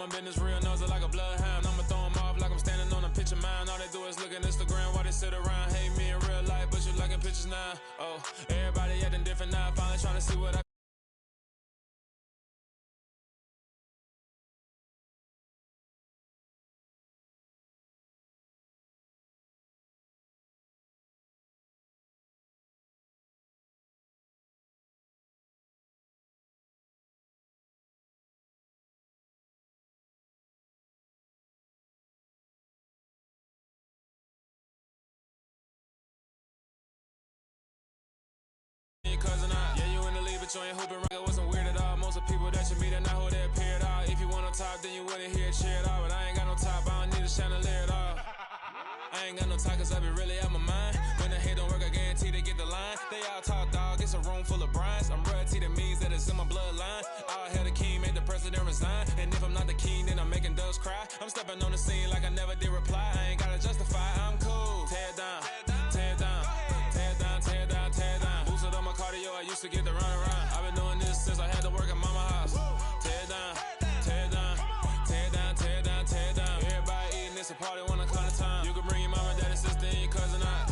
my business real, nose like a bloodhound. I'ma throw them off like I'm standing on a picture mound. All they do is look at Instagram while they sit around. Hate me in real life, but you liking pictures now. Oh, everybody acting different now. Finally trying to see what I. Cousin, yeah, you in the league, but you ain't hooping. It wasn't weird at all. Most of the people that you meet are not who they appear at all. If you want on top, then you wouldn't hear a cheer at all. But I ain't got no top, I don't need a chandelier at all. I ain't got no talk, cause I be really out my mind. When the hate don't work, I guarantee they get the line. They all talk, dog, it's a room full of Bryans. I'm royalty, that means that it's in my bloodline. All hell the king, made the president resign. And if I'm not the king, then I'm making doves cry. I'm stepping on the scene like I never did reply. I ain't gotta justify, I'm cool. Tear down, tear down, tear down, tear down, tear down. Boosted on my cardio, I used to get the run around. I've been doing this since I had to work at mama house. Tear down, tear down, tear down, tear down, tear down. Everybody eating, it's a party when I come to time. You can bring your mama, daddy, sister, and your cousin out.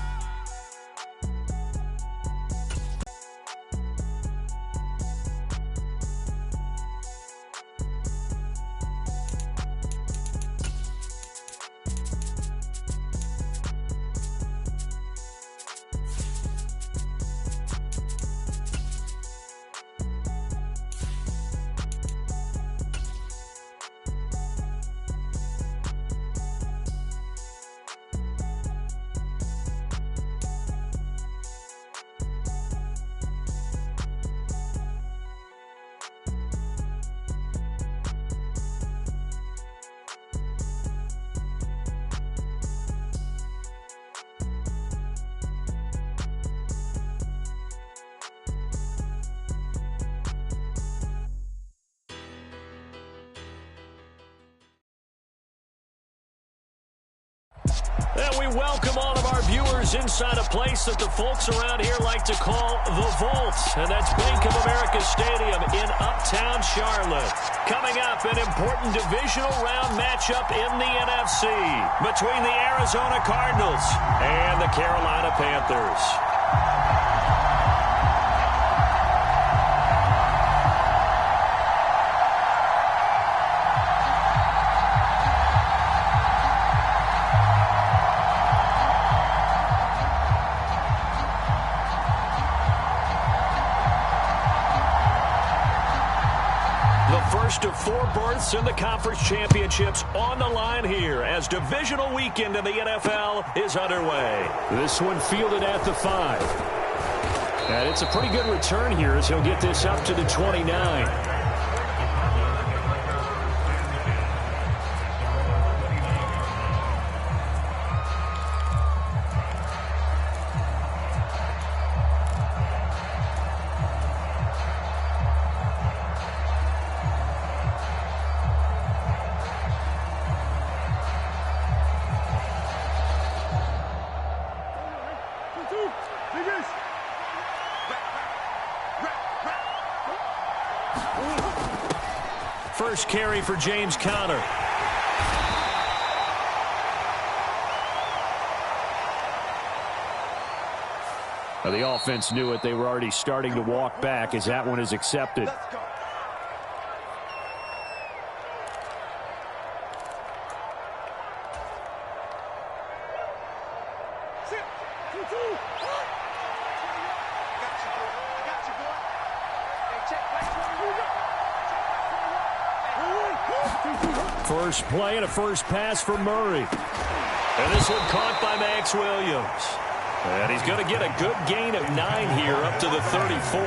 And we welcome all of our viewers inside a place that the folks around here like to call the Vault. And that's Bank of America Stadium in Uptown Charlotte. Coming up, an important divisional round matchup in the NFC between the Arizona Cardinals and the Carolina Panthers. First of four berths in the conference championships on the line here as divisional weekend in the NFL is underway. This one fielded at the 5. And it's a pretty good return here as he'll get this up to the 29. First carry for James Conner. Now the offense knew it. They were already starting to walk back as that one is accepted. First play and a first pass for Murray. And this one caught by Max Williams. And he's going to get a good gain of 9 here up to the 34.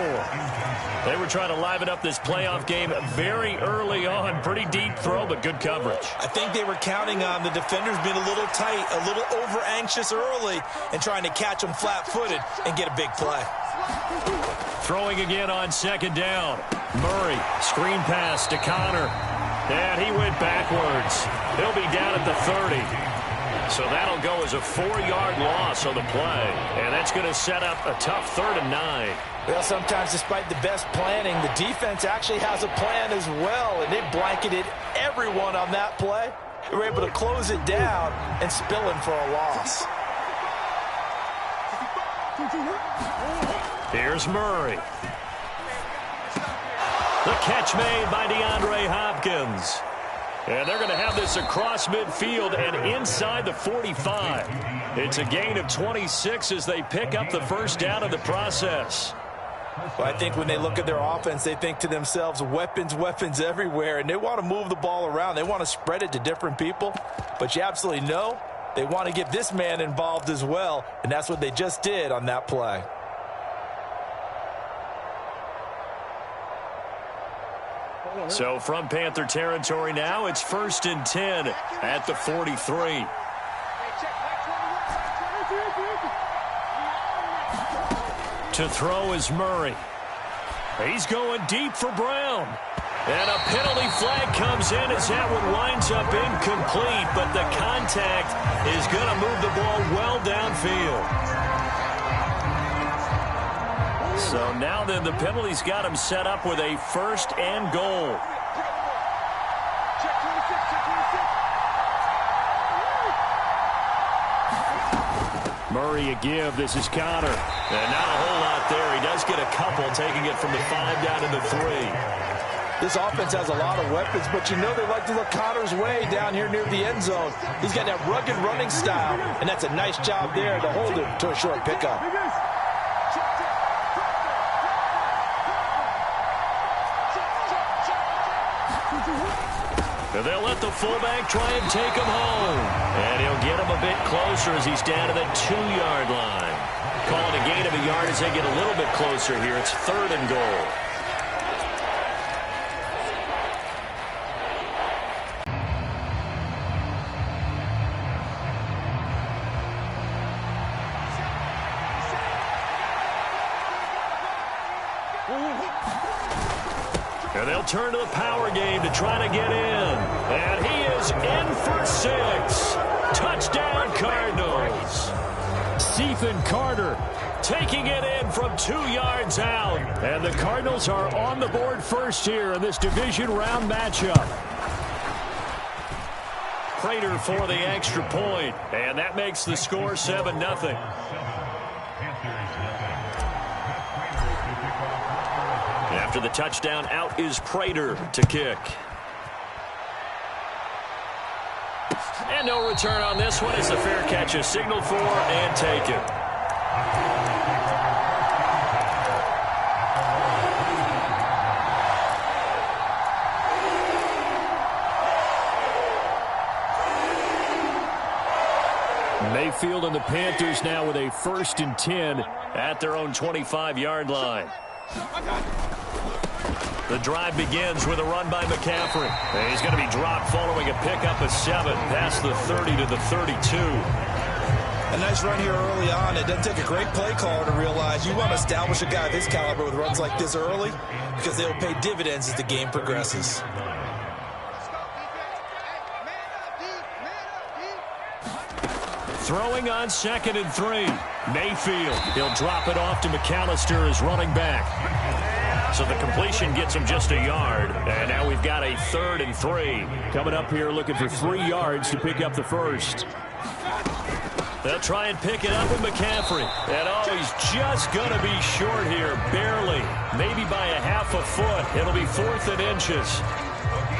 They were trying to liven up this playoff game very early on. Pretty deep throw, but good coverage. I think they were counting on the defenders being a little tight, a little over-anxious early, and trying to catch them flat-footed and get a big play. Throwing again on second down. Murray, screen pass to Conner. And he went backwards. He'll be down at the 30. So that'll go as a 4-yard loss on the play. And that's going to set up a tough 3rd and 9. Well, sometimes despite the best planning, the defense actually has a plan as well. And they blanketed everyone on that play. They were able to close it down and spill in for a loss. Here's Murray. The catch made by DeAndre Hopkins. And they're going to have this across midfield and inside the 45. It's a gain of 26 as they pick up the first down in the process. Well, I think when they look at their offense, they think to themselves, weapons, weapons everywhere, and they want to move the ball around. They want to spread it to different people, but you absolutely know they want to get this man involved as well, and that's what they just did on that play. So from Panther territory now, it's 1st and 10 at the 43. To throw is Murray. He's going deep for Brown. And a penalty flag comes in as that one winds up incomplete, but the contact is going to move the ball well downfield. So now then the penalty's got him set up with a 1st and goal. Murray a give. This is Connor. And not a whole lot there. He does get a couple, taking it from the 5 down to the 3. This offense has a lot of weapons, but you know they like to look Connor's way down here near the end zone. He's got that rugged running style, and that's a nice job there to hold him to a short pickup. They'll let the fullback try and take him home. And he'll get him a bit closer as he's down to the 2-yard line. Calling a gain of a yard as they get a little bit closer here. It's 3rd and goal. And they'll turn to the power game to try to get in. And he is in for 6. Touchdown, Cardinals. Stephen Carter taking it in from 2 yards out. And the Cardinals are on the board first here in this division round matchup. Prater for the extra point. And that makes the score 7-0. After the touchdown, out is Prater to kick. And no return on this one as the fair catch is signaled for and taken. Mayfield and the Panthers now with a 1st and 10 at their own 25-yard line. The drive begins with a run by McCaffrey. And he's going to be dropped following a pickup of 7 past the 30 to the 32. A nice run here early on. It doesn't take a great play caller to realize you want to establish a guy of this caliber with runs like this early because they'll pay dividends as the game progresses. Throwing on 2nd and 3. Mayfield. He'll drop it off to McAllister as running back. So the completion gets him just a yard. And now we've got a 3rd and 3. Coming up here looking for 3 yards to pick up the first. They'll try and pick it up with McCaffrey. And he's just going to be short here. Barely. Maybe by a half a foot. It'll be 4th and inches.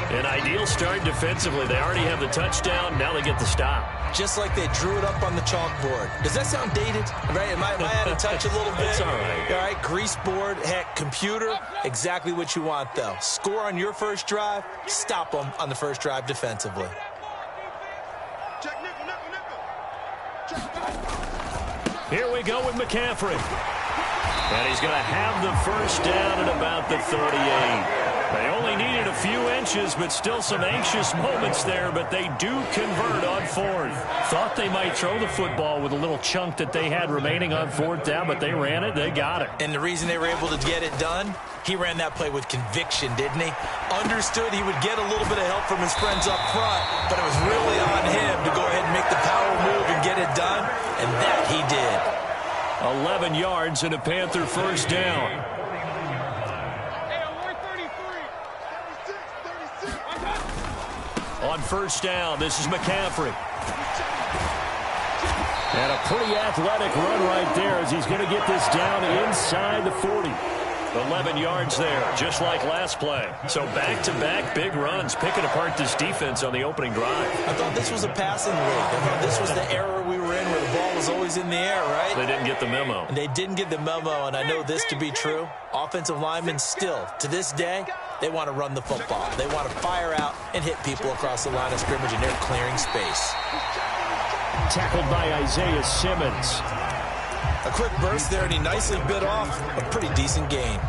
An ideal start defensively. They already have the touchdown. Now they get the stop. Just like they drew it up on the chalkboard. Does that sound dated? Right? Am I out of touch a little bit? It's all right. All right, grease board, heck, computer, exactly what you want, though. Score on your first drive, stop them on the first drive defensively. Here we go with McCaffrey. And he's going to have the first down at about the 38. They only needed a few inches, but still some anxious moments there, but they do convert on 4th. Thought they might throw the football with a little chunk that they had remaining on 4th down, but they ran it, they got it. And the reason they were able to get it done, he ran that play with conviction, didn't he? Understood he would get a little bit of help from his friends up front, but it was really on him to go ahead and make the power move and get it done, and that he did. 11 yards and a Panther first down. On first down, this is McCaffrey. And a pretty athletic run right there as he's going to get this down inside the 40. 11 yards there, just like last play. So back-to-back big runs, picking apart this defense on the opening drive. I thought this was a passing league. I thought this was the era we were in where the ball was always in the air, right? They didn't get the memo. And they didn't get the memo, and I know this to be true. Offensive linemen still, to this day, they want to run the football. They want to fire out and hit people across the line of scrimmage, and they're clearing space. Tackled by Isaiah Simmons. A quick burst there, and he nicely bit off a pretty decent gain.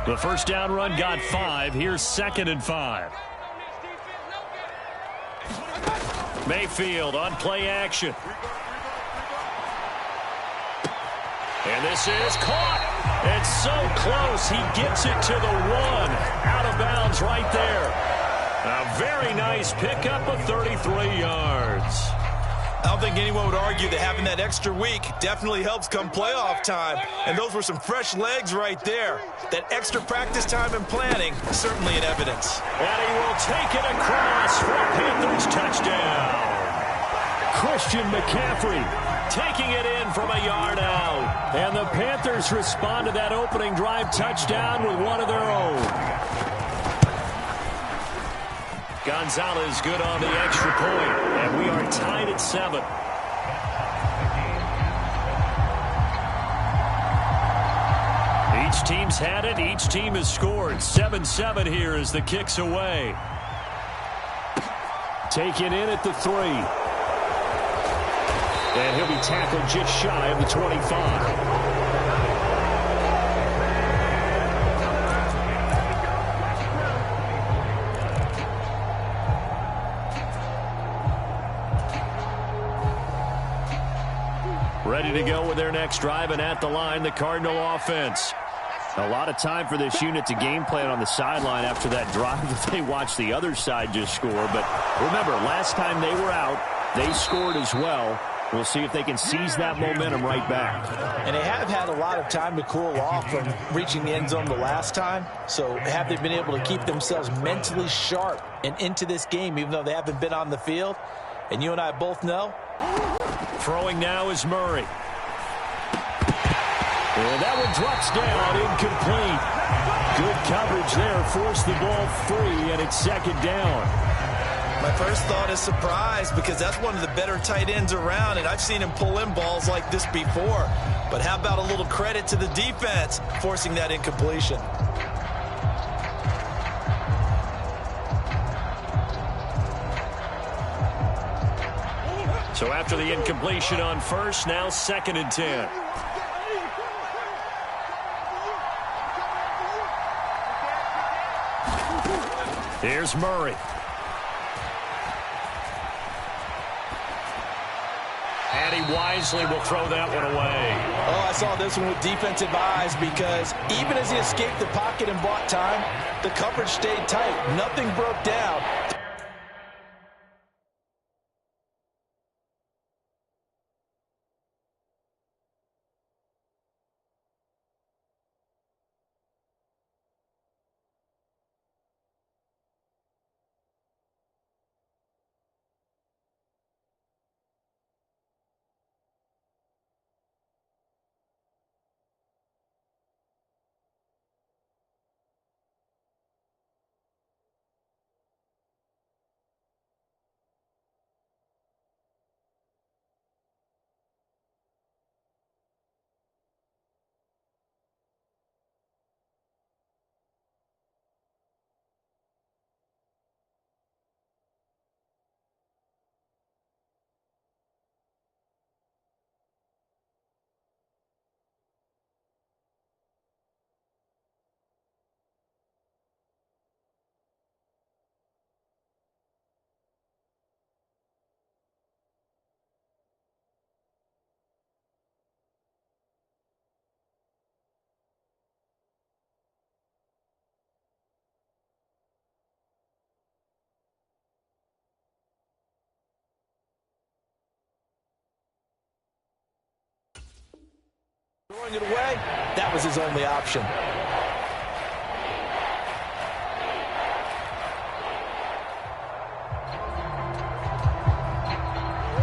The first down run got 5. Here's 2nd and 5. Mayfield on play action. And this is caught. It's so close. He gets it to the 1. Out of bounds right there. A very nice pickup of 33 yards. I don't think anyone would argue that having that extra week definitely helps come playoff time. And those were some fresh legs right there. That extra practice time and planning, certainly in evidence. And he will take it across for a Panthers touchdown. Christian McCaffrey taking it in from a yard out. And the Panthers respond to that opening drive touchdown with one of their own. Gonzalez good on the extra point, and we are tied at 7. Each team's had it. Each team has scored. 7-7 here as the kick's away. Taken in at the 3. And he'll be tackled just shy of the 25. Ready to go with their next drive, and at the line, the Cardinal offense. A lot of time for this unit to game plan on the sideline after that drive that they watched the other side just score. But remember, last time they were out, they scored as well. We'll see if they can seize that momentum right back. And they have had a lot of time to cool off from reaching the end zone the last time. So have they been able to keep themselves mentally sharp and into this game, even though they haven't been on the field? And you and I both know. Throwing now is Murray. And that one drops down, incomplete. Good coverage there, forced the ball free, and it's 2nd down. My first thought is surprise, because that's one of the better tight ends around, and I've seen him pull in balls like this before. But how about a little credit to the defense forcing that incompletion? So after the incompletion on first, now 2nd and 10. Here's Murray. And he wisely will throw that one away. Oh, I saw this one with defensive eyes, because even as he escaped the pocket and bought time, the coverage stayed tight. Nothing broke down. Throwing it away, that was his only option.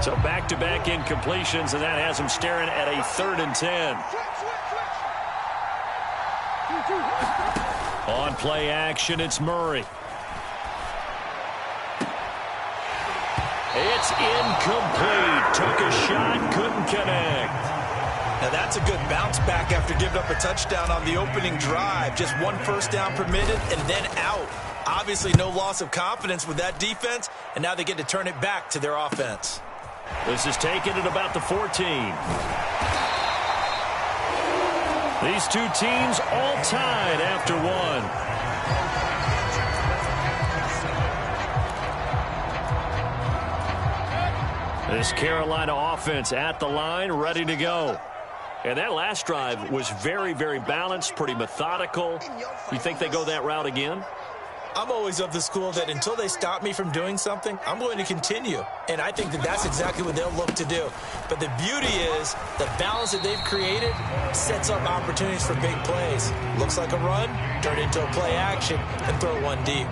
So back-to-back incompletions, and that has him staring at a 3rd and 10. On play action, it's Murray. It's incomplete. Took a shot, couldn't connect. Now that's a good bounce back after giving up a touchdown on the opening drive. Just 1 first down permitted and then out. Obviously no loss of confidence with that defense, and now they get to turn it back to their offense. This is taken at about the 14. These two teams all tied after one. This Carolina offense at the line, ready to go. And that last drive was very, very balanced, pretty methodical. You think they go that route again? I'm always of the school that until they stop me from doing something, I'm going to continue. And I think that that's exactly what they'll look to do. But the beauty is the balance that they've created sets up opportunities for big plays. Looks like a run, turn it into a play action, and throw one deep.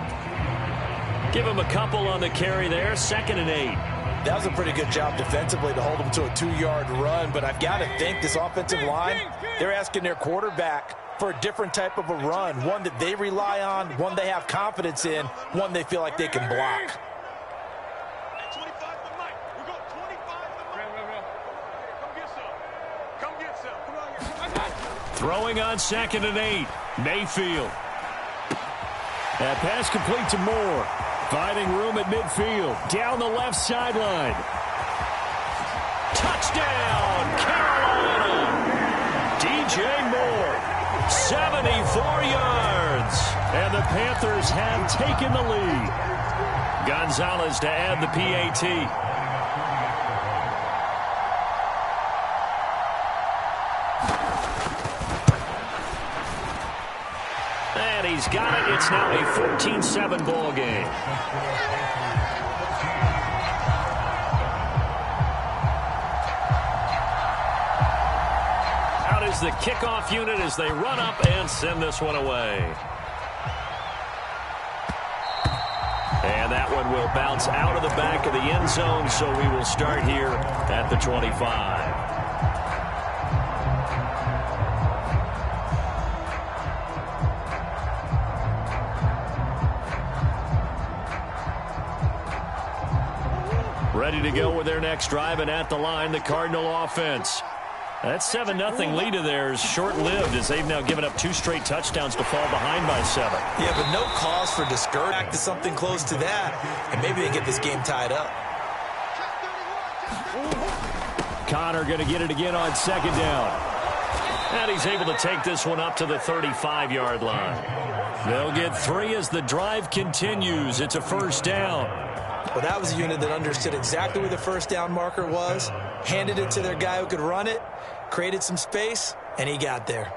Give him a couple on the carry there, 2nd and 8. That was a pretty good job defensively to hold them to a 2-yard run. But I've got to think this offensive line, they're asking their quarterback for a different type of a run, one that they rely on, one they have confidence in, one they feel like they can block. Throwing on 2nd and 8, Mayfield. That pass complete to Moore. Finding room at midfield. Down the left sideline. Touchdown, Carolina. DJ Moore, 74 yards. And the Panthers have taken the lead. Gonzalez to add the PAT. And he's got it. It's now a 14-7 ball game. Out is the kickoff unit as they run up and send this one away. And that one will bounce out of the back of the end zone, so we will start here at the 25. Ready to go with their next drive, and at the line, the Cardinal offense. That 7-0 lead of theirs short-lived as they've now given up 2 straight touchdowns to fall behind by 7. Yeah, but no cause for discouragement. Back to something close to that, and maybe they get this game tied up. Connor going to get it again on 2nd down. And he's able to take this one up to the 35-yard line. They'll get 3 as the drive continues. It's a 1st down. Well, that was a unit that understood exactly where the 1st down marker was, handed it to their guy who could run it, created some space, and he got there.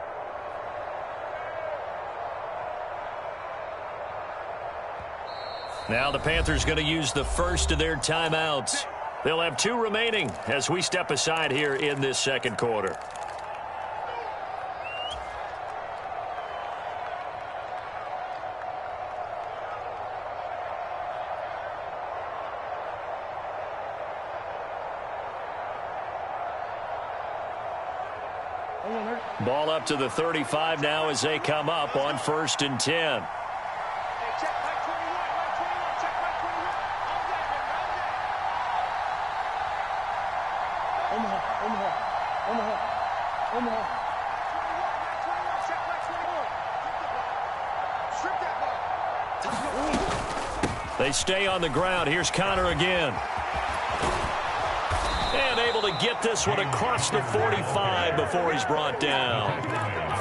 Now the Panthers going to use the first of their timeouts. They'll have 2 remaining as we step aside here in this 2nd quarter. Ball up to the 35 now as they come up on 1st and 10. They stay on the ground. Here's Connor again. And able to get this one across the 45 before he's brought down.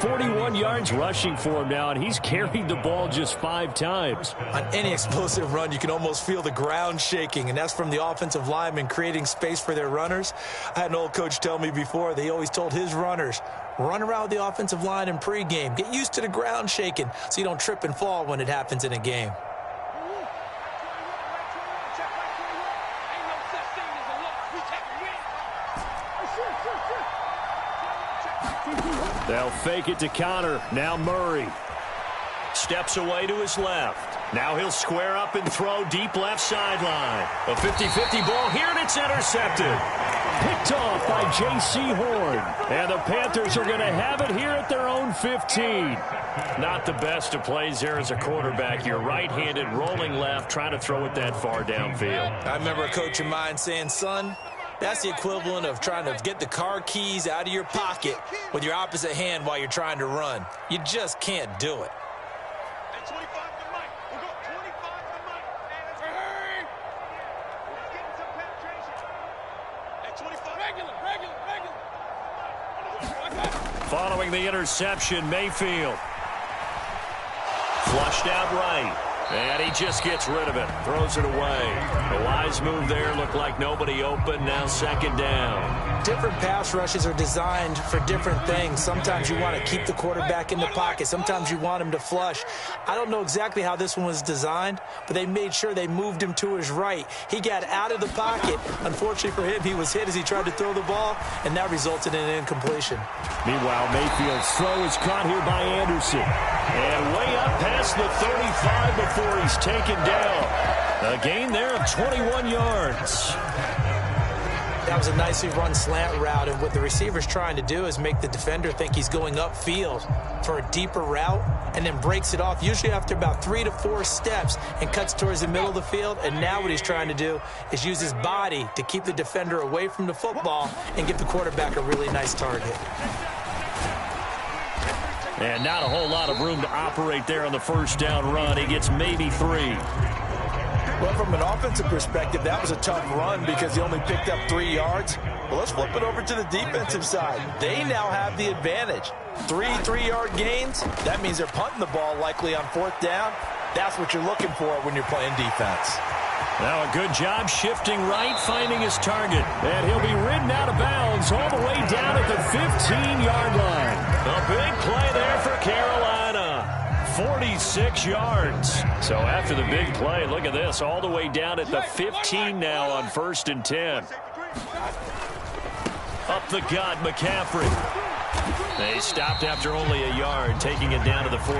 41 yards rushing for him now, and he's carried the ball just 5 times. On any explosive run, you can almost feel the ground shaking, and that's from the offensive linemen creating space for their runners. I had an old coach tell me before, they always told his runners, run around the offensive line in pregame. Get used to the ground shaking so you don't trip and fall when it happens in a game. They'll fake it to counter. Now Murray steps away to his left. Now he'll square up and throw deep left sideline. A 50-50 ball here, and it's intercepted. Picked off by J.C. Horn. And the Panthers are going to have it here at their own 15. Not the best of plays there as a quarterback. You're right-handed, rolling left, trying to throw it that far downfield. I remember a coach of mine saying, son, that's the equivalent of trying to get the car keys out of your pocket with your opposite hand while you're trying to run. You just can't do it. Following the interception, Mayfield flushed out right. And he just gets rid of it. Throws it away. A wise move there. Looked like nobody open. Now second down. Different pass rushes are designed for different things. Sometimes you want to keep the quarterback in the pocket. Sometimes you want him to flush. I don't know exactly how this one was designed, but they made sure they moved him to his right. He got out of the pocket. Unfortunately for him, he was hit as he tried to throw the ball, and that resulted in an incompletion. Meanwhile, Mayfield's throw is caught here by Anderson. And way up past the 35 before he's taken down. A gain there of 21 yards. That was a nicely run slant route, and what the receiver's trying to do is make the defender think he's going upfield for a deeper route and then breaks it off, usually after about 3 to 4 steps, and cuts towards the middle of the field. And now what he's trying to do is use his body to keep the defender away from the football and give the quarterback a really nice target. And not a whole lot of room to operate there on the first down run. He gets maybe 3. Well, from an offensive perspective, that was a tough run because he only picked up 3 yards. Well, let's flip it over to the defensive side. They now have the advantage. 3 3-yard gains. That means they're punting the ball likely on 4th down. That's what you're looking for when you're playing defense. Now a good job shifting right, finding his target. And he'll be ridden out of bounds all the way down at the 15-yard line. A big play there for Carolina. 46 yards. So after the big play, look at this, all the way down at the 15 now on 1st and 10. Up the gut, McCaffrey. They stopped after only a yard, taking it down to the 14.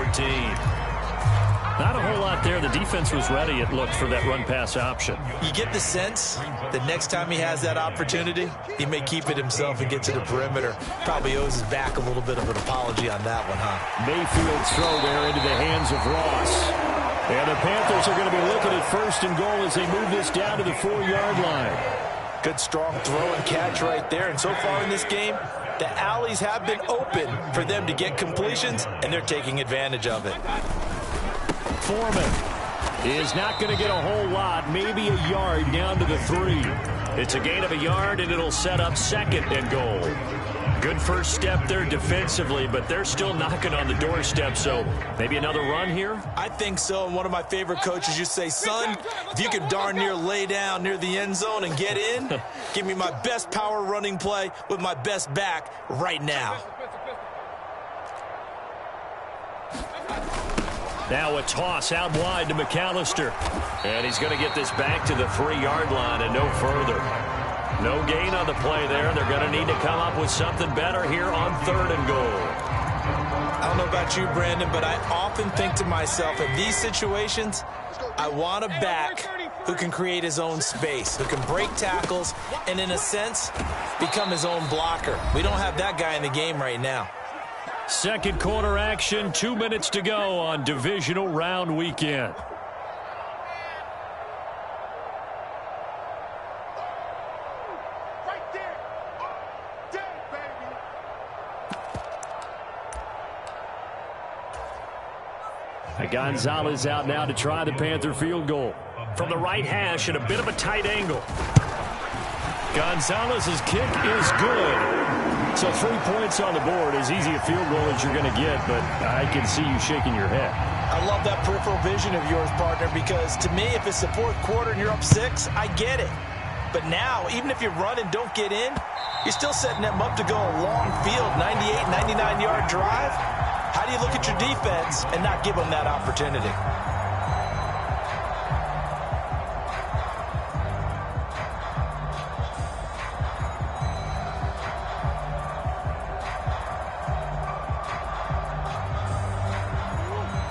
Not a whole lot there. The defense was ready, it looked, for that run-pass option. You get the sense that next time he has that opportunity, he may keep it himself and get to the perimeter. Probably owes his back a little bit of an apology on that one, huh? Mayfield's throw there into the hands of Ross. And the Panthers are going to be looking at 1st and goal as they move this down to the 4-yard line. Good, strong throw and catch right there. And so far in this game, the alleys have been open for them to get completions, and they're taking advantage of it. Foreman is not going to get a whole lot, maybe a yard down to the 3. It's a gain of a yard, and it'll set up 2nd and goal. Good first step there defensively, but they're still knocking on the doorstep, so maybe another run here? I think so, and one of my favorite coaches used to say, son, if you can darn near lay down near the end zone and get in, give me my best power running play with my best back right now. Now a toss out wide to McAllister. And he's going to get this back to the 3-yard line and no further. No gain on the play there. They're going to need to come up with something better here on 3rd and goal. I don't know about you, Brandon, but I often think to myself, in these situations, I want a back who can create his own space, who can break tackles, and in a sense, become his own blocker. We don't have that guy in the game right now. Second quarter action, 2 minutes to go on divisional round weekend. Gonzalez out now to try the Panther field goal. From the right hash at a bit of a tight angle. Gonzalez's kick is good. So 3 points on the board, as easy a field goal as you're going to get, but I can see you shaking your head. I love that peripheral vision of yours, partner, because to me, if it's the 4th quarter and you're up 6, I get it. But now, even if you run and don't get in, you're still setting them up to go a long field, 98, 99-yard drive. How do you look at your defense and not give them that opportunity?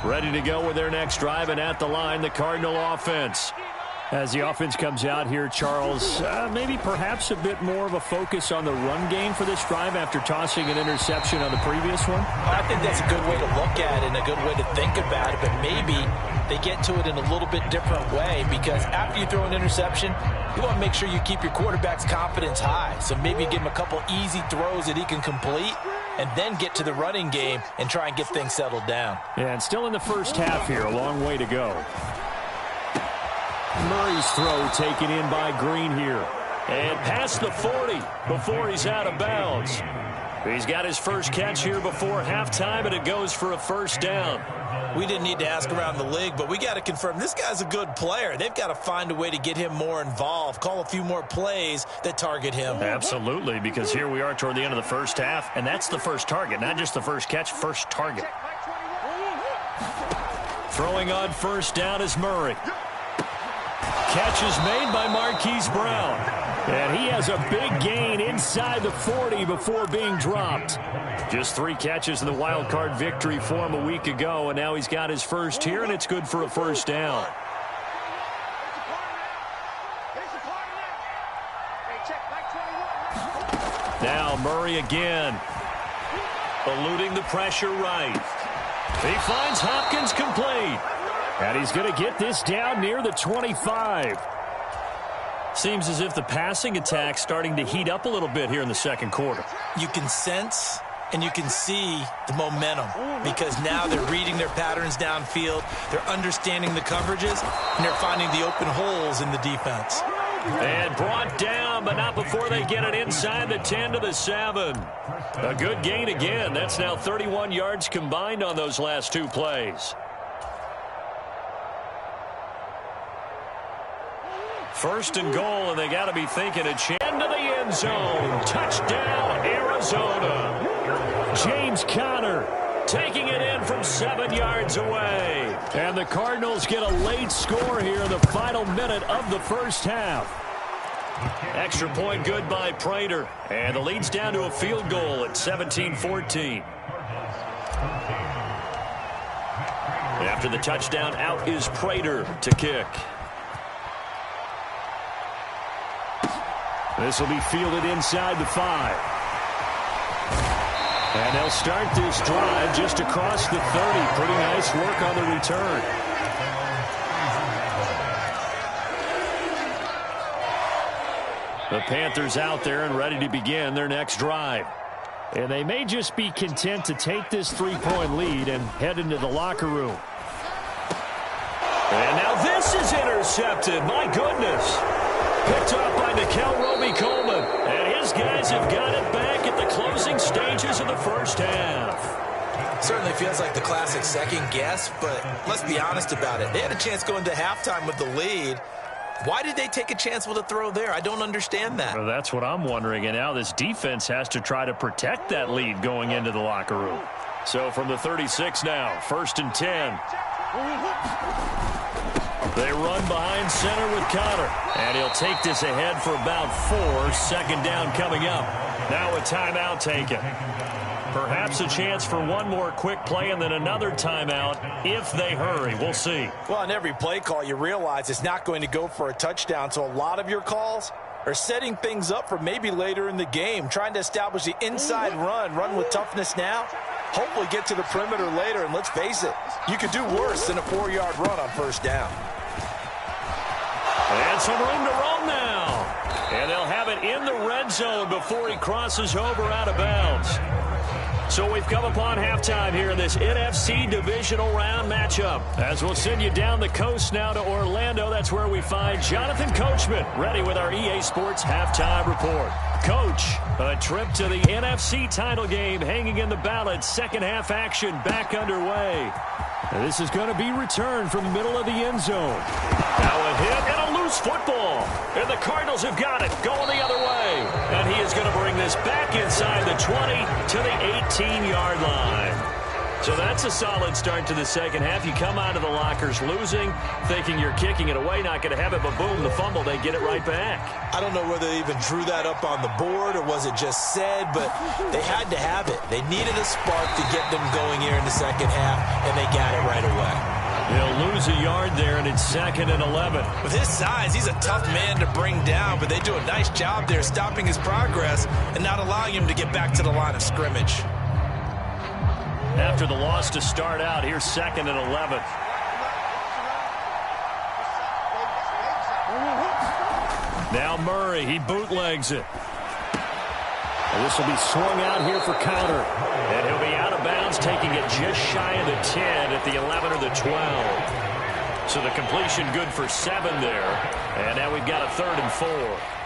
Ready to go with their next drive, and at the line, the Cardinal offense. As the offense comes out here, Charles, maybe perhaps a bit more of a focus on the run game for this drive after tossing an interception on the previous one? I think that's a good way to look at it and a good way to think about it, but maybe they get to it in a little bit different way, because after you throw an interception, you want to make sure you keep your quarterback's confidence high. So maybe give him a couple easy throws that he can complete, and then get to the running game and try and get things settled down. Yeah, and still in the first half here, a long way to go. Murray's throw taken in by Green here. And past the 40 before he's out of bounds. He's got his first catch here before halftime, and it goes for a first down. We didn't need to ask around the league, but we got to confirm this guy's a good player. They've got to find a way to get him more involved, call a few more plays that target him. Absolutely, because here we are toward the end of the first half, and that's the first target, not just the first catch, first target. Throwing on first down is Murray. Catch is made by Marquise Brown. And he has a big gain inside the 40 before being dropped. Just 3 catches in the wild card victory for him a week ago, and now he's got his first here, and it's good for a first down. Now Murray again, eluding the pressure right. He finds Hopkins complete. And he's going to get this down near the 25. Seems as if the passing attack's starting to heat up a little bit here in the second quarter. You can sense and you can see the momentum, because now they're reading their patterns downfield, they're understanding the coverages, and they're finding the open holes in the defense. And brought down, but not before they get it inside the 10 to the 7. A good gain again. That's now 31 yards combined on those last 2 plays. First and goal, and they got to be thinking a chance to the end zone. Touchdown, Arizona. James Conner taking it in from 7 yards away. And the Cardinals get a late score here in the final minute of the first half. Extra point good by Prater. And the lead's down to a field goal at 17-14. After the touchdown, out is Prater to kick. This will be fielded inside the 5. And they'll start this drive just across the 30. Pretty nice work on the return. The Panthers out there and ready to begin their next drive. And they may just be content to take this 3-point lead and head into the locker room. And now this is intercepted. My goodness. Picked off by Nickel Roby-Coleman. And his guys have got it back at the closing stages of the first half. Certainly feels like the classic second guess, but let's be honest about it. They had a chance going to halftime with the lead. Why did they take a chance with a throw there? I don't understand that. Well, that's what I'm wondering. And now this defense has to try to protect that lead going into the locker room. So from the 36 now, 1st and 10. They run behind center with Conner. And he'll take this ahead for about 4. Second down coming up. Now a timeout taken. Perhaps a chance for one more quick play and then another timeout if they hurry. We'll see. Well, on every play call, you realize it's not going to go for a touchdown. So a lot of your calls are setting things up for maybe later in the game, trying to establish the inside run with toughness now. Hopefully get to the perimeter later, and let's face it, you could do worse than a 4-yard run on first down. And some room to roam now. And they'll have it in the red zone before he crosses over out of bounds. So we've come upon halftime here in this NFC divisional round matchup. As we'll send you down the coast now to Orlando, that's where we find Jonathan Coachman ready with our EA Sports halftime report. Coach, a trip to the NFC title game hanging in the balance. Second half action back underway. And this is going to be returned from the middle of the end zone. Now a hit and a loose football. And the Cardinals have got it going the other way. And he is going to bring this back inside the 20 to the 18-yard line. So that's a solid start to the second half. You come out of the lockers losing, thinking you're kicking it away, not going to have it, but boom, the fumble, they get it right back. I don't know whether they even drew that up on the board or was it just said, but they had to have it. They needed a spark to get them going here in the second half, and they got it right away. They'll lose a yard there, and it's 2nd and 11. With his size, he's a tough man to bring down, but they do a nice job there stopping his progress and not allowing him to get back to the line of scrimmage. After the loss to start out, here's 2nd and 11. Now Murray, he bootlegs it. And this will be swung out here for counter. And he'll be out of bounds, taking it just shy of the 10 at the 11 or the 12. So the completion good for 7 there. And now we've got a 3rd and 4.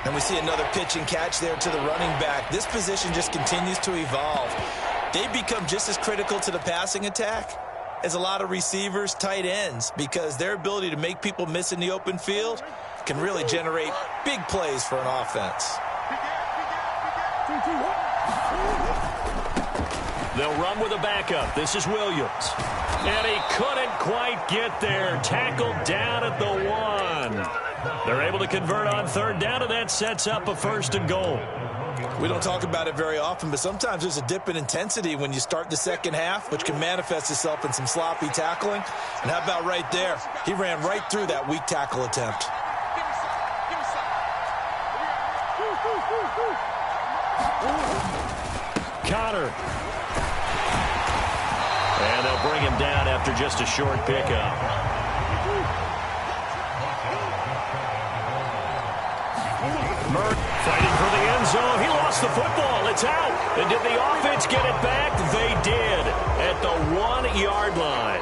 And we see another pitch and catch there to the running back. This position just continues to evolve. They become just as critical to the passing attack as a lot of receivers, tight ends, because their ability to make people miss in the open field can really generate big plays for an offense. They'll run with a backup. This is Williams. And he couldn't quite get there. Tackled down at the 1. They're able to convert on 3rd down, and that sets up a 1st and goal. We don't talk about it very often, but sometimes there's a dip in intensity when you start the second half, which can manifest itself in some sloppy tackling. And how about right there? He ran right through that weak tackle attempt. Connor. And they'll bring him down after just a short pickup. Murray fighting for the end zone. He lost the football. It's out. And did the offense get it back? They did at the 1-yard line.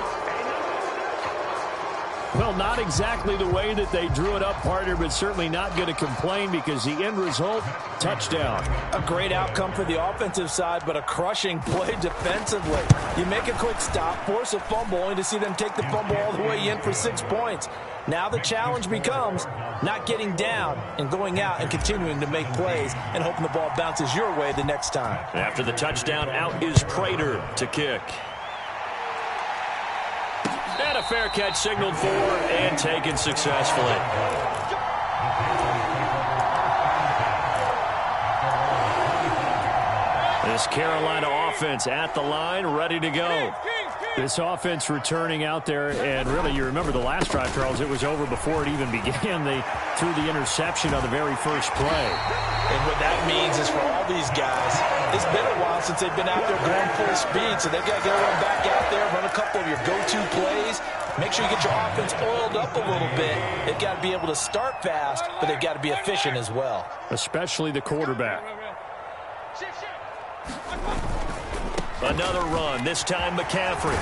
Well, not exactly the way that they drew it up, partner, but certainly not going to complain because the end result, touchdown. A great outcome for the offensive side, but a crushing play defensively. You make a quick stop, force a fumble, only to see them take the fumble all the way in for 6 points. Now the challenge becomes not getting down and going out and continuing to make plays and hoping the ball bounces your way the next time. After the touchdown, out is Prater to kick. And a fair catch signaled for and taken successfully. This Carolina offense at the line, ready to go. This offense returning out there, and really, you remember the last drive, Charles, it was over before it even began. They threw the interception on the very first play. And what that means is for all these guys, it's been a while since they've been out there going full speed, so they've got to get everyone back out there, run a couple of your go-to plays, make sure you get your offense oiled up a little bit. They've got to be able to start fast, but they've got to be efficient as well. Especially the quarterback. Another run, this time McCaffrey.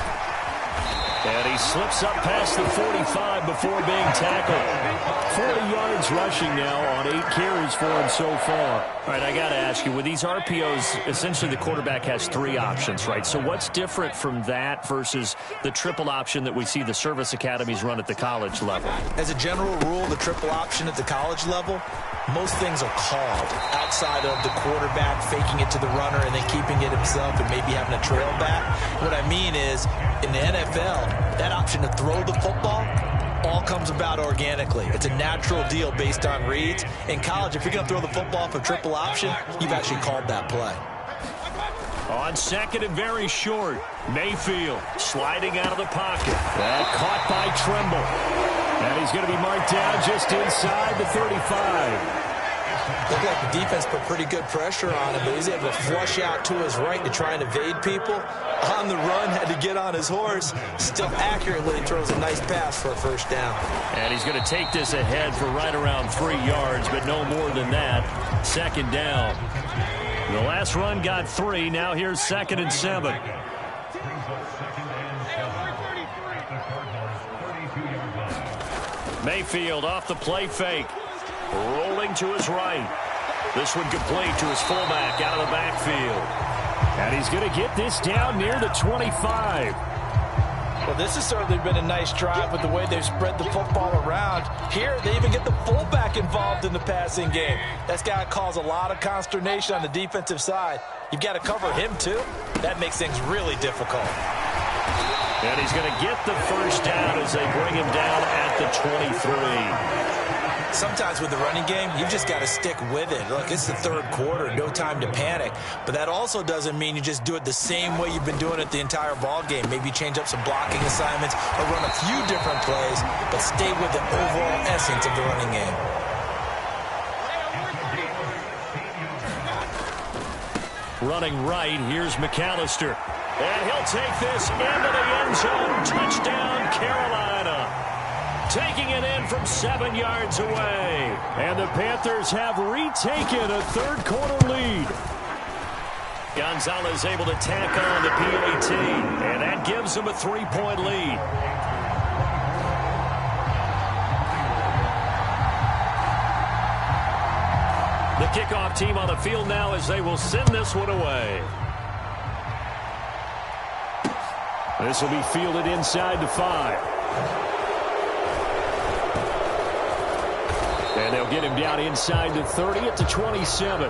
And he slips up past the 45 before being tackled. 40 yards rushing now on 8 carries for him so far. All right, I got to ask you, with these RPOs, essentially the quarterback has 3 options, right? So what's different from that versus the triple option that we see the service academies run at the college level? As a general rule, the triple option at the college level, most things are called outside of the quarterback faking it to the runner and then keeping it himself and maybe having a trail back. What I mean is, in the NFL, that option to throw the football all comes about organically. It's a natural deal based on reads. In college, if you're going to throw the football for triple option, you've actually called that play. On 2nd and very short, Mayfield sliding out of the pocket. That caught by Tremble. And he's going to be marked down just inside the 35. Looked like the defense put pretty good pressure on him, but he's able to flush out to his right to try and evade people. On the run, had to get on his horse. Still accurately throws a nice pass for a 1st down. And he's going to take this ahead for right around 3 yards, but no more than that. 2nd down. The last run got 3. Now here's 2nd and 7. Mayfield off the play fake. Rolling to his right. This one complete to his fullback out of the backfield. And he's going to get this down near the 25. Well, this has certainly been a nice drive with the way they've spread the football around. Here, they even get the fullback involved in the passing game. That's got to cause a lot of consternation on the defensive side. You've got to cover him, too. That makes things really difficult. And he's going to get the first down as they bring him down at the 23. Sometimes with the running game, you've just got to stick with it. Look, it's the third quarter, no time to panic. But that also doesn't mean you just do it the same way you've been doing it the entire ball game. Maybe change up some blocking assignments or run a few different plays, but stay with the overall essence of the running game. Running right, here's McAllister. And he'll take this into the end zone. Touchdown, Carolina. Taking it in from 7 yards away. And the Panthers have retaken a third-quarter lead. Gonzalez able to tack on the PAT. And that gives them a 3-point lead. The kickoff team on the field now as they will send this one away. This will be fielded inside the 5. And they'll get him down inside the 30 at the 27.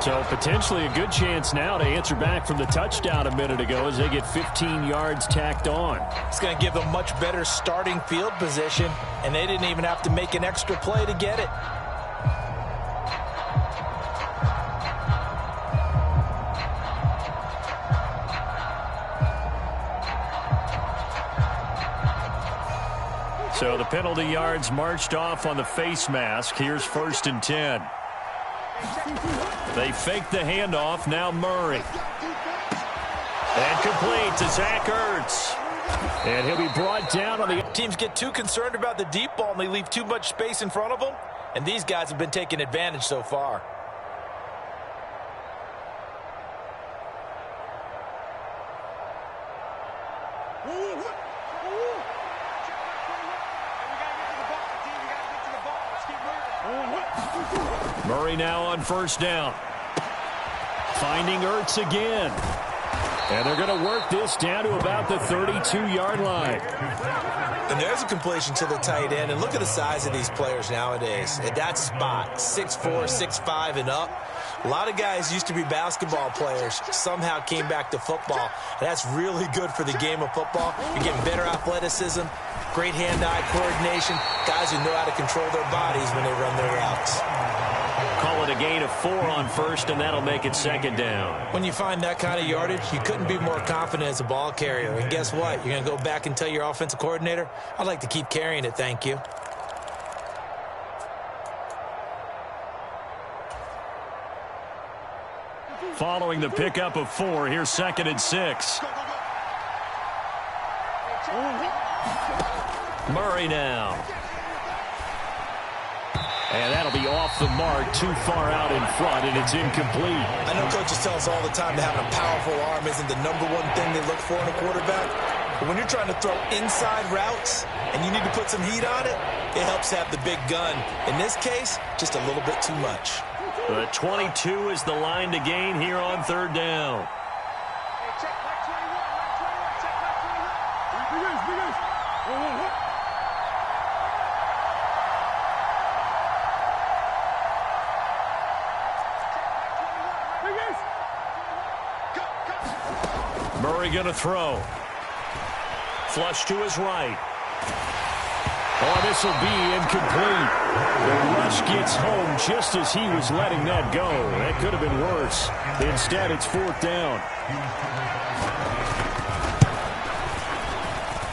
So potentially a good chance now to answer back from the touchdown a minute ago as they get 15 yards tacked on. It's going to give them much better starting field position, and they didn't even have to make an extra play to get it. So the penalty yards marched off on the face mask. Here's 1st and 10. They fake the handoff. Now Murray. And complete to Zach Ertz. And he'll be brought down on the... Teams get too concerned about the deep ball and they leave too much space in front of them. And these guys have been taking advantage so far. Murray now on 1st down. Finding Ertz again. And they're going to work this down to about the 32-yard line. And there's a completion to the tight end. And look at the size of these players nowadays. At that spot, 6'4", 6'5", and up. A lot of guys used to be basketball players, somehow came back to football. And that's really good for the game of football. You're getting better athleticism, great hand-eye coordination, guys who know how to control their bodies when they run their routes. Call it a gain of 4 on 1st, and that'll make it 2nd down. When you find that kind of yardage, you couldn't be more confident as a ball carrier. And guess what? You're going to go back and tell your offensive coordinator, I'd like to keep carrying it, thank you. Following the pickup of 4, here's 2nd and 6. Murray now. And that'll be off the mark, too far out in front, and it's incomplete. I know coaches tell us all the time that having a powerful arm isn't the #1 thing they look for in a quarterback. But when you're trying to throw inside routes and you need to put some heat on it, it helps have the big gun. In this case, just a little bit too much. The 22 is the line to gain here on 3rd down. Murray going to throw. Flush to his right. Oh, this will be incomplete. The rush gets home just as he was letting that go. That could have been worse. Instead, it's 4th down.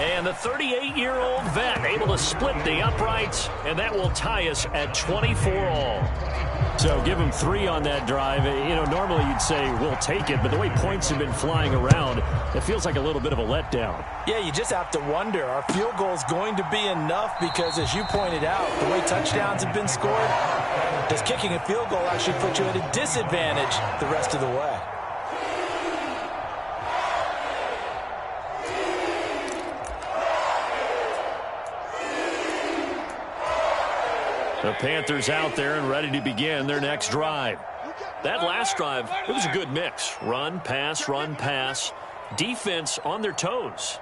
And the 38-year-old vet able to split the uprights, and that will tie us at 24 all. So give him 3 on that drive. You know, normally you'd say we'll take it, but the way points have been flying around, it feels like a little bit of a letdown. Yeah, you just have to wonder, are field goals going to be enough? Because as you pointed out, the way touchdowns have been scored, does kicking a field goal actually put you at a disadvantage the rest of the way? The Panthers out there and ready to begin their next drive. That last drive, it was a good mix. Run, pass, defense on their toes.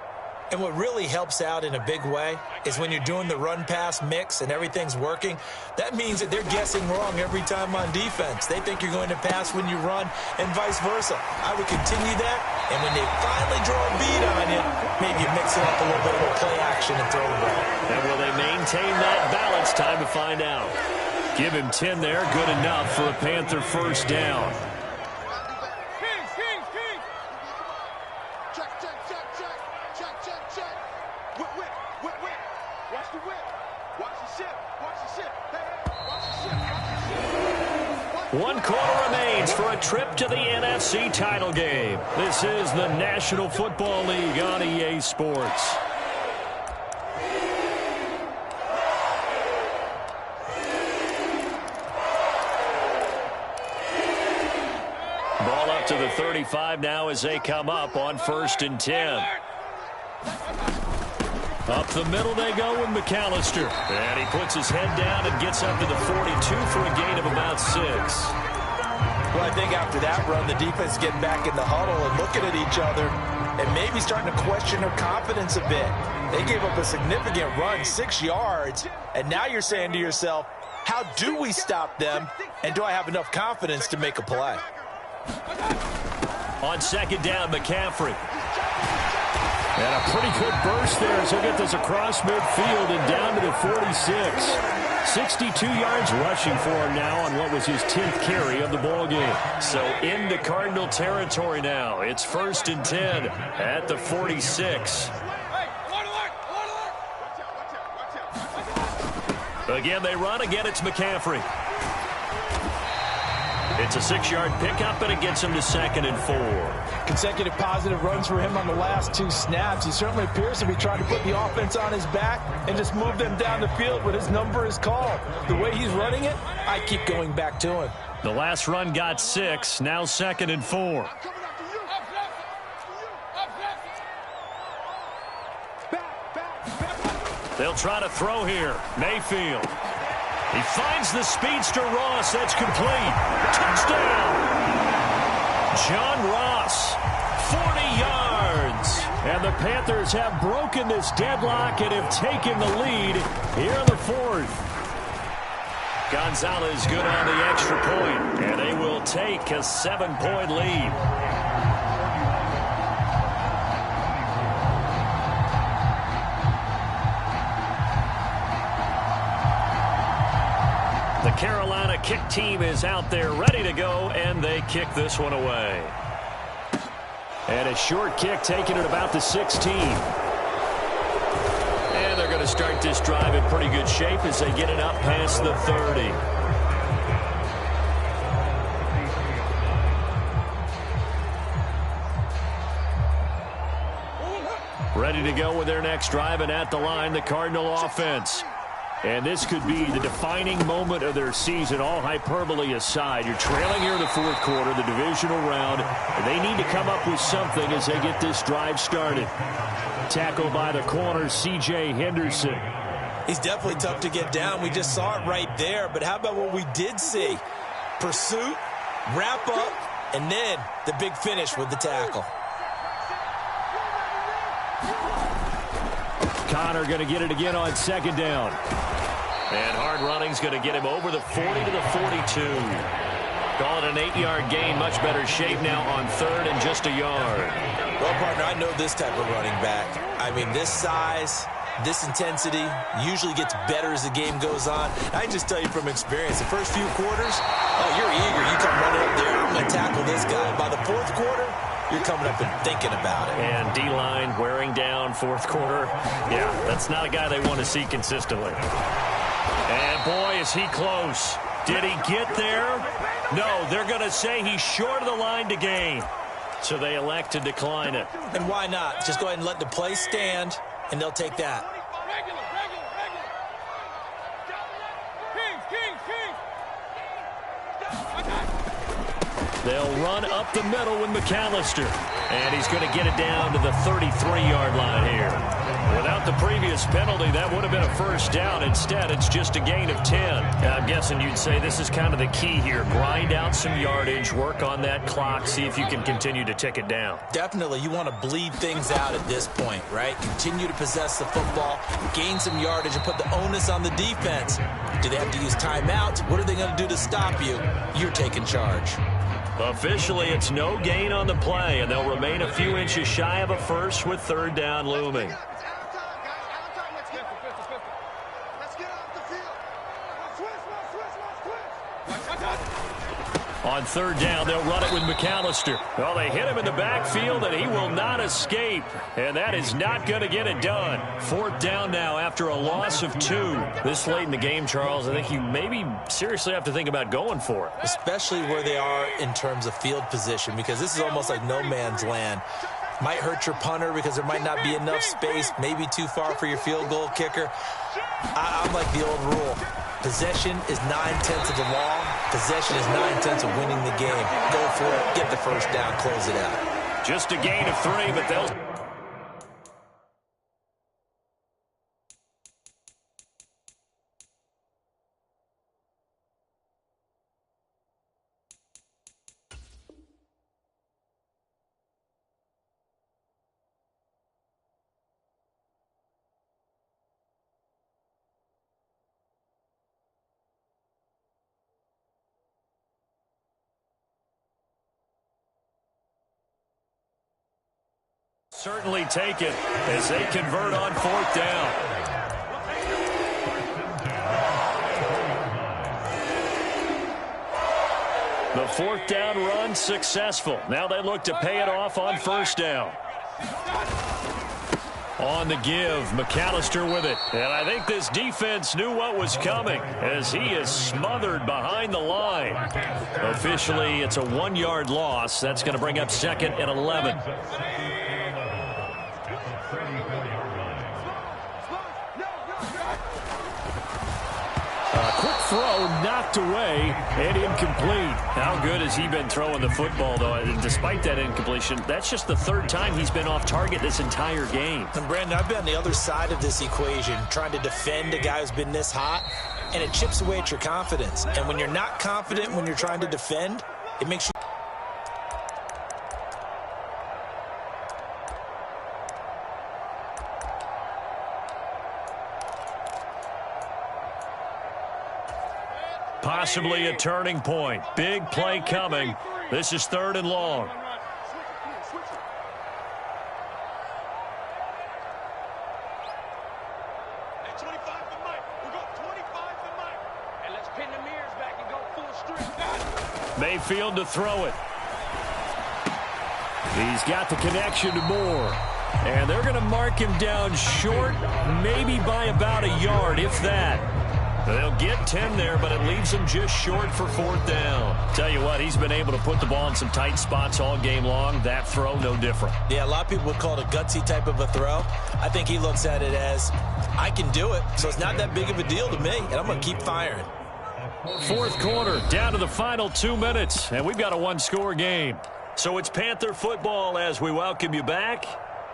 And what really helps out in a big way is when you're doing the run-pass mix and everything's working, that means that they're guessing wrong every time on defense. They think you're going to pass when you run and vice versa. I would continue that And when they finally draw a bead on you, maybe you mix it up a little bit with play action and throw the ball. And will they maintain that balance? Time to find out. Give him 10 there. Good enough for a Panther first down. One quarter remains for a trip to the NFC title game. This is the National Football League on EA Sports. Ball up to the 35 now as they come up on 1st and 10. Up the middle they go with McAllister. And he puts his head down and gets up to the 42 for a gain of about 6. Well, I think after that run, the defense getting back in the huddle and looking at each other and maybe starting to question their confidence a bit. They gave up a significant run, 6 yards, and now you're saying to yourself, how do we stop them, and do I have enough confidence to make a play? On 2nd down, McCaffrey. And a pretty good burst there as he'll get this across midfield and down to the 46. 62 yards rushing for him now on what was his 10th carry of the ball game. So into Cardinal territory now. It's 1st and 10 at the 46. Again, they run. Again, it's McCaffrey. It's a 6-yard pickup, and it gets him to 2nd and 4. Consecutive positive runs for him on the last 2 snaps. He certainly appears to be trying to put the offense on his back and just move them down the field when his number is called. The way he's running it, I keep going back to him. The last run got 6, now 2nd and 4. They'll try to throw here. Mayfield. He finds the speedster Ross. That's complete. Touchdown. John Ross, 40 yards. And the Panthers have broken this deadlock and have taken the lead here in the 4th. Gonzalez good on the extra point, and they will take a 7-point lead. The Carolina kick team is out there ready to go, and they kick this one away. And a short kick taken at about the 16. And they're going to start this drive in pretty good shape as they get it up past the 30. Ready to go with their next drive, and at the line, the Cardinal offense. And this could be the defining moment of their season, all hyperbole aside. You're trailing here in the 4th quarter, the divisional round. And they need to come up with something as they get this drive started. Tackled by the corner, C.J. Henderson. He's definitely tough to get down. We just saw it right there. But how about what we did see? Pursuit, wrap up, and then the big finish with the tackle. Connor going to get it again on 2nd down. And hard running's going to get him over the 40 to the 42. Call it an 8-yard gain. Much better shape now on 3rd and just a yard. Well, partner, I know this type of running back. I mean, this size, this intensity usually gets better as the game goes on. I can just tell you from experience, the first few quarters, oh, you're eager. You come running up there, I'm going to tackle this guy. By the 4th quarter, you're coming up and thinking about it. And D-line wearing down 4th quarter. Yeah, that's not a guy they want to see consistently. And boy, is he close. Did he get there? No, they're going to say he's short of the line to gain. So they elect to decline it. And why not? Just go ahead and let the play stand, and they'll take that. They'll run up the middle with McAllister. And he's going to get it down to the 33-yard line here. Without the previous penalty, that would have been a first down. Instead, it's just a gain of 10. I'm guessing you'd say this is kind of the key here. Grind out some yardage, work on that clock, see if you can continue to tick it down. Definitely. You want to bleed things out at this point, right? Continue to possess the football, gain some yardage, and put the onus on the defense. Do they have to use timeouts? What are they going to do to stop you? You're taking charge. Officially, it's no gain on the play, and they'll remain a few inches shy of a first with third down looming. On third down, they'll run it with McAllister. Well, they hit him in the backfield, and he will not escape. And that is not going to get it done. Fourth down now after a loss of 2. This late in the game, Charles, I think you maybe seriously have to think about going for it. Especially where they are in terms of field position, because this is almost like no man's land. Might hurt your punter because there might not be enough space, maybe too far for your field goal kicker. I'm like the old rule. Possession is 9/10 of the law. Possession is 9/10 of winning the game. Go for it. Get the first down. Close it out. Just a gain of 3, but they'll... certainly take it as they convert on fourth down. The fourth down run successful. Now they look to pay it off on first down. On the give, McAllister with it. And I think this defense knew what was coming as he is smothered behind the line. Officially, it's a 1-yard loss. That's going to bring up second and 11. Quick throw knocked away and incomplete. How good has he been throwing the football, though? And despite that incompletion, that's just the third time he's been off target this entire game. And Brandon, I've been on the other side of this equation, trying to defend a guy who's been this hot, and it chips away at your confidence. And when you're not confident when you're trying to defend, it makes you... Possibly a turning point. Big play coming. This is third and long. Mayfield to throw it. He's got the connection to Moore. And they're going to mark him down short, maybe by about a yard, if that. They'll get 10 there, but it leaves him just short for fourth down. Tell you what, he's been able to put the ball in some tight spots all game long. That throw, no different. Yeah, a lot of people would call it a gutsy type of a throw. I think he looks at it as, I can do it, so it's not that big of a deal to me, and I'm going to keep firing. Fourth quarter, down to the final 2 minutes, and we've got a one-score game. So it's Panther football as we welcome you back.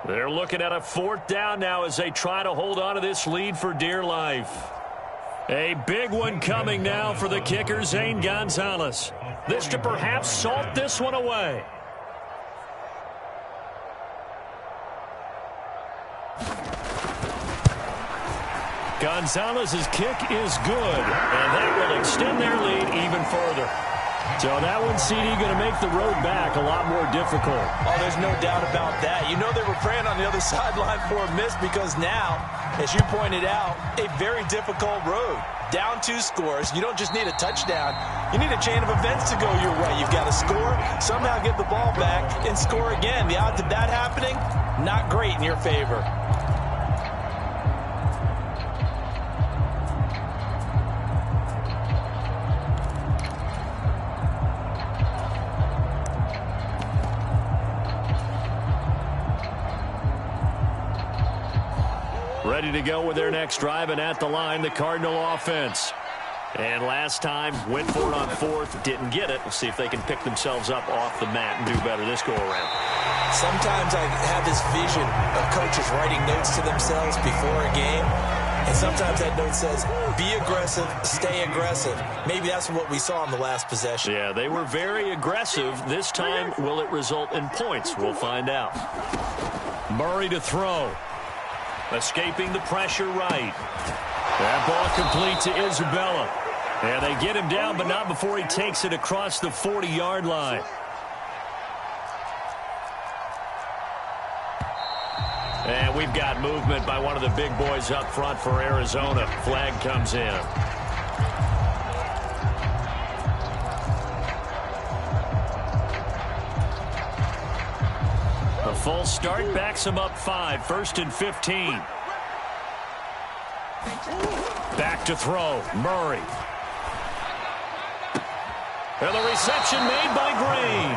They're looking at a fourth down now as they try to hold on to this lead for dear life. A big one coming now for the kicker, Zane Gonzalez. This to perhaps salt this one away. Gonzalez's kick is good, and that will extend their lead even further. So that one, CD, going to make the road back a lot more difficult. Oh, there's no doubt about that. You know they were praying on the other sideline for a miss because now, as you pointed out, a very difficult road. Down 2 scores. You don't just need a touchdown. You need a chain of events to go your way. You've got to score, somehow get the ball back, and score again. The odds of that happening, not great in your favor. Ready to go with their next drive, and at the line, the Cardinal offense. And last time, went for it on fourth, didn't get it. We'll see if they can pick themselves up off the mat and do better this go-around. Sometimes I have this vision of coaches writing notes to themselves before a game, and sometimes that note says, be aggressive, stay aggressive. Maybe that's what we saw in the last possession. Yeah, they were very aggressive. This time, will it result in points? We'll find out. Murray to throw. Escaping the pressure right. That ball complete to Isabella. And they get him down, but not before he takes it across the 40-yard line. And we've got movement by one of the big boys up front for Arizona. Flag comes in. A full start backs him up 5, 1st and 15. Back to throw, Murray. And the reception made by Green.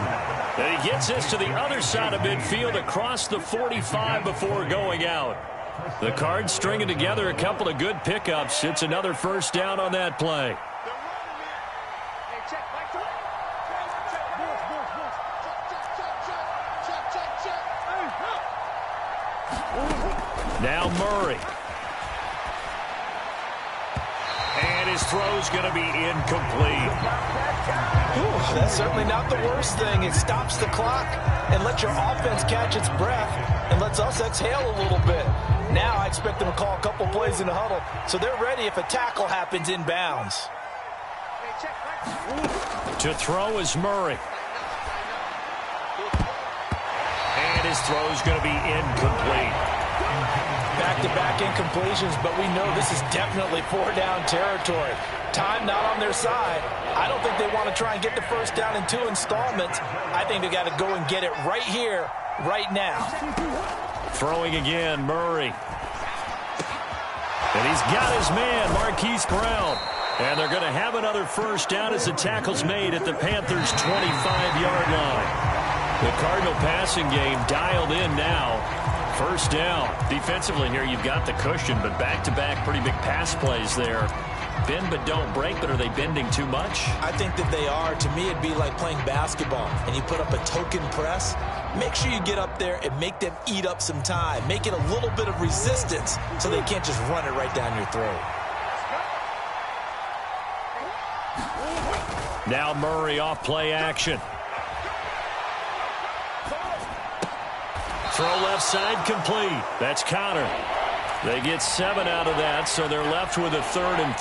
And he gets this to the other side of midfield across the 45 before going out. The Cards stringing together a couple of good pickups. It's another first down on that play. Now Murray. And his throw's going to be incomplete. Ooh, that's certainly not the worst thing. It stops the clock and lets your offense catch its breath and lets us exhale a little bit. Now I expect them to call a couple plays in the huddle so they're ready if a tackle happens inbounds. To throw is Murray. And his throw's going to be incomplete. Back-to-back incompletions, but we know this is definitely 4-down territory. Time not on their side. I don't think they want to try and get the first down in 2 installments. I think they got to go and get it right here, right now. Throwing again, Murray. And he's got his man, Marquise Brown. And they're going to have another first down as the tackle's made at the Panthers' 25-yard line. The Cardinal passing game dialed in now. First down. Defensively here, you've got the cushion, but back-to-back pretty big pass plays there. Bend but don't break, but are they bending too much? I think that they are. To me, it'd be like playing basketball, and you put up a token press. Make sure you get up there and make them eat up some time. Make it a little bit of resistance so they can't just run it right down your throat. Now Murray off play action. Throw left side complete. That's Connor. They get 7 out of that, so they're left with a 3rd and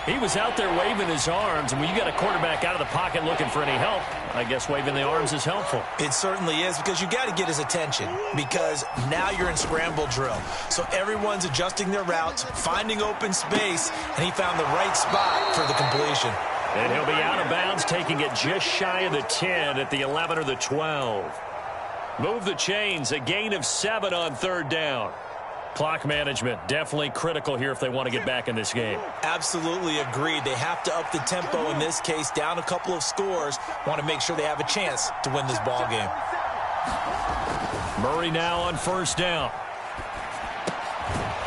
3. He was out there waving his arms, and when you got a quarterback out of the pocket looking for any help, I guess waving the arms is helpful. It certainly is, because you got to get his attention, because now you're in scramble drill. So everyone's adjusting their routes, finding open space, and he found the right spot for the completion. And he'll be out of bounds, taking it just shy of the 10 at the 11 or the 12. Move the chains, a gain of 7 on 3rd down. Clock management definitely critical here if they want to get back in this game. Absolutely agreed. They have to up the tempo in this case, down a couple of scores. Want to make sure they have a chance to win this ball game. Murray now on 1st down.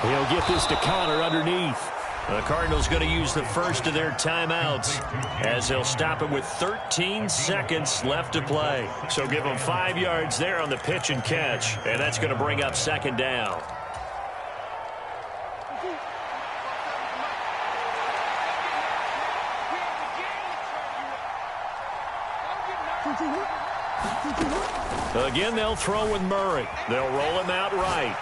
He'll get this to Connor underneath. The Cardinals going to use the first of their timeouts as they'll stop it with 13 seconds left to play. So give them 5 yards there on the pitch and catch, and that's going to bring up 2nd down. Again, they'll throw with Murray. They'll roll him out right.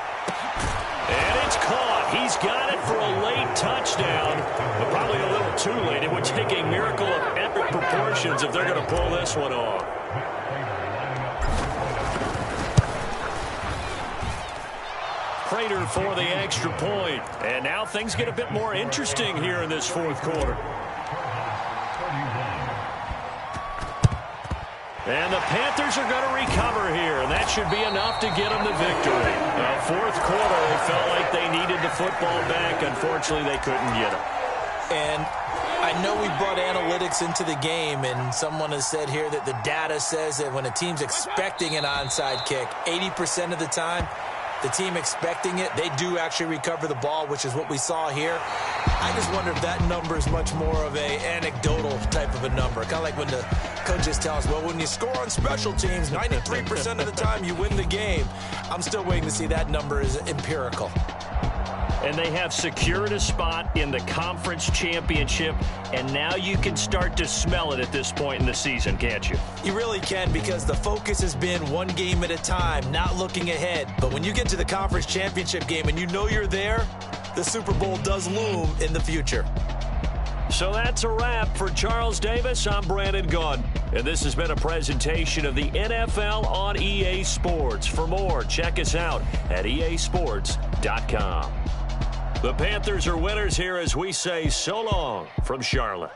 And it's caught. He's got it for a late touchdown, but probably a little too late. It would take a miracle of epic proportions if they're going to pull this one off. Prater for the extra point. And now things get a bit more interesting here in this 4th quarter. And the Panthers are going to recover here, and that should be enough to get them the victory. 4th quarter, they felt like they needed the football back. Unfortunately, they couldn't get it. And I know we brought analytics into the game, and someone has said here that the data says that when a team's expecting an onside kick, 80% of the time, the team expecting it, they do actually recover the ball, which is what we saw here. I just wonder if that number is much more of a anecdotal type of a number. Kind of like when the coaches tell us, well, when you score on special teams, 93% of the time you win the game. I'm still waiting to see that number is empirical. And they have secured a spot in the conference championship, and now you can start to smell it at this point in the season, can't you? You really can, because the focus has been one game at a time, not looking ahead. But when you get to the conference championship game and you know you're there, the Super Bowl does loom in the future. So that's a wrap. For Charles Davis, I'm Brandon Gaudin. And this has been a presentation of the NFL on EA Sports. For more, check us out at easports.com. The Panthers are winners here as we say so long from Charlotte.